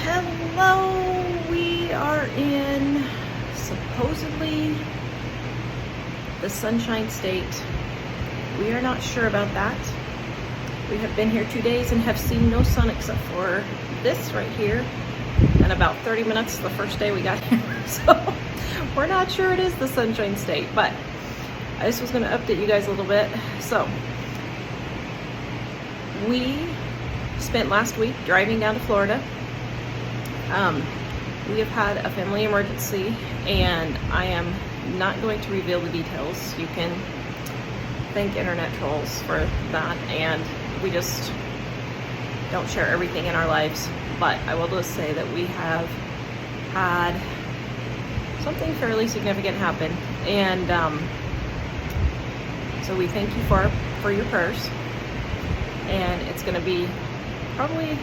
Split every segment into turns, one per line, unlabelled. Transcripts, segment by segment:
Hello, we are in supposedly the Sunshine State. We are not sure about that. We have been here 2 days and have seen no sun except for this right here and about 30 minutes the first day we got here. So we're not sure it is the Sunshine State, but I just was going to update you guys a little bit. So we spent last week driving down to Florida. We have had a family emergency and I am not going to reveal the details. You can thank internet trolls for that, and we just don't share everything in our lives. But I will just say that we have had something fairly significant happen, and so we thank you for your prayers. And it's going to be probably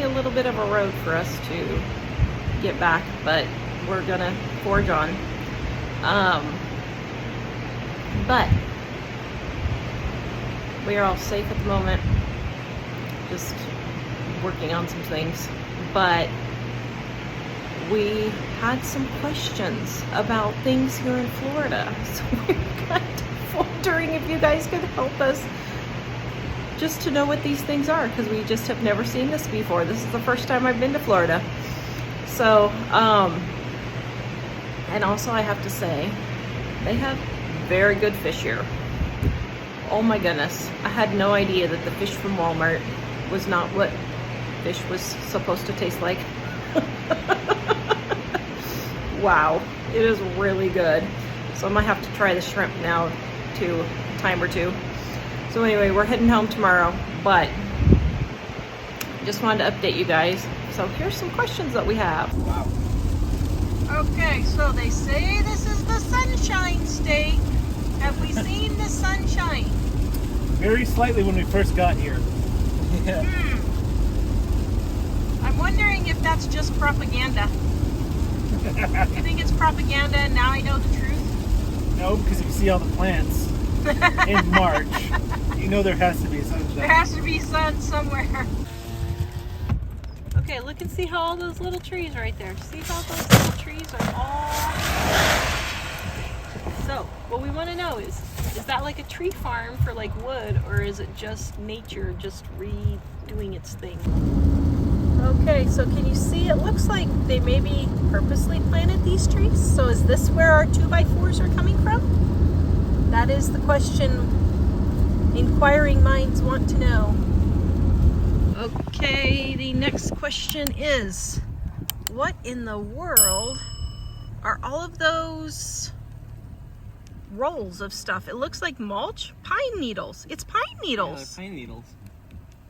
a little bit of a road for us to get back, but we're gonna forge on. But we are all safe at the moment, just working on some things. But we had some questions about things here in Florida, so we're kind of wondering if you guys could help us just to know what these things are, because we just have never seen this before. This is the first time I've been to Florida. So, and also I have to say, they have very good fish here. Oh my goodness. I had no idea that the fish from Walmart was not what fish was supposed to taste like. Wow, it is really good. So I might have to try the shrimp now too, a time or two. So anyway, we're heading home tomorrow, but just wanted to update you guys. So here's some questions that we have. Wow. Okay, so they say this is the Sunshine State. Have we seen the sunshine?
Very slightly when we first got here. Yeah.
I'm wondering if that's just propaganda. You think it's propaganda and now I know the truth?
No, because if you see all the plants in March, you know there has to be sunshine.
There has to be sun somewhere. Okay, look and see how all those little trees right there. See how those little trees are all... So, what we want to know is that like a tree farm for like wood, or is it just nature just redoing its thing? Okay, so can you see, it looks like they maybe purposely planted these trees. So is this where our 2x4s are coming from? That is the question inquiring minds want to know. Okay, the next question is, what in the world are all of those rolls of stuff? It looks like mulch? Pine needles. It's pine needles.
Yeah, pine needles.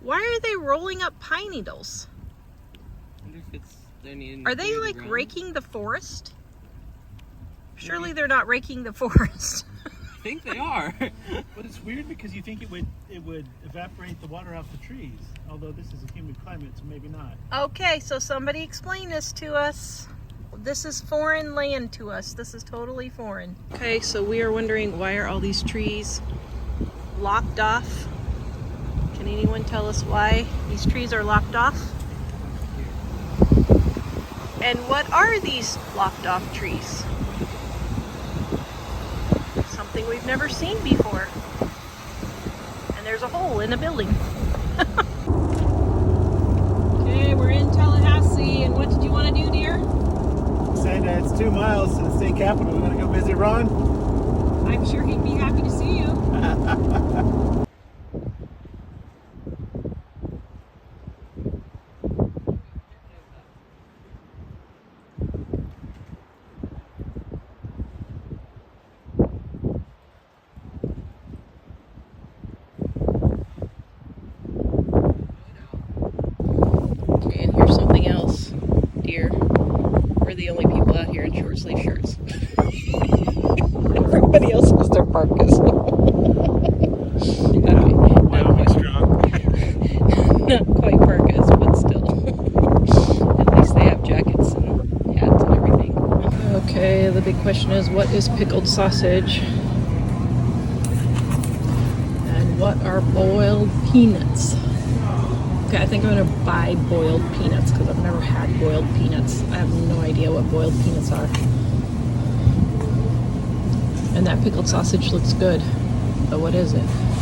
Why are they rolling up pine needles?
I wonder if they're needing.
Are they like raking the forest? Surely they're not raking the forest.
I think they are. But it's weird because you think it would evaporate the water off the trees. Although this is a humid climate, so maybe not.
Okay, so somebody explain this to us. This is foreign land to us. This is totally foreign. Okay, so we are wondering, why are all these trees lopped off? Can anyone tell us why these trees are lopped off? And what are these lopped off trees? Something we've never seen before. And there's a hole in a building. Okay, we're in Tallahassee, and what did you want to do, dear?
Said it's 2 miles to the state capitol. We're gonna go visit Ron.
I'm sure he'd be happy to see you. Okay, and here's something else, dear. We're the only people out here in short sleeve shirts. Everybody else has their parkas.
Not quite strong.
Not quite parkas, but still. At least they have jackets and hats and everything. Okay, the big question is, what is pickled sausage? And what are boiled peanuts? Okay, I think I'm gonna buy boiled peanuts because I've never had boiled peanuts. I have no idea what boiled peanuts are. And that pickled sausage looks good, but what is it?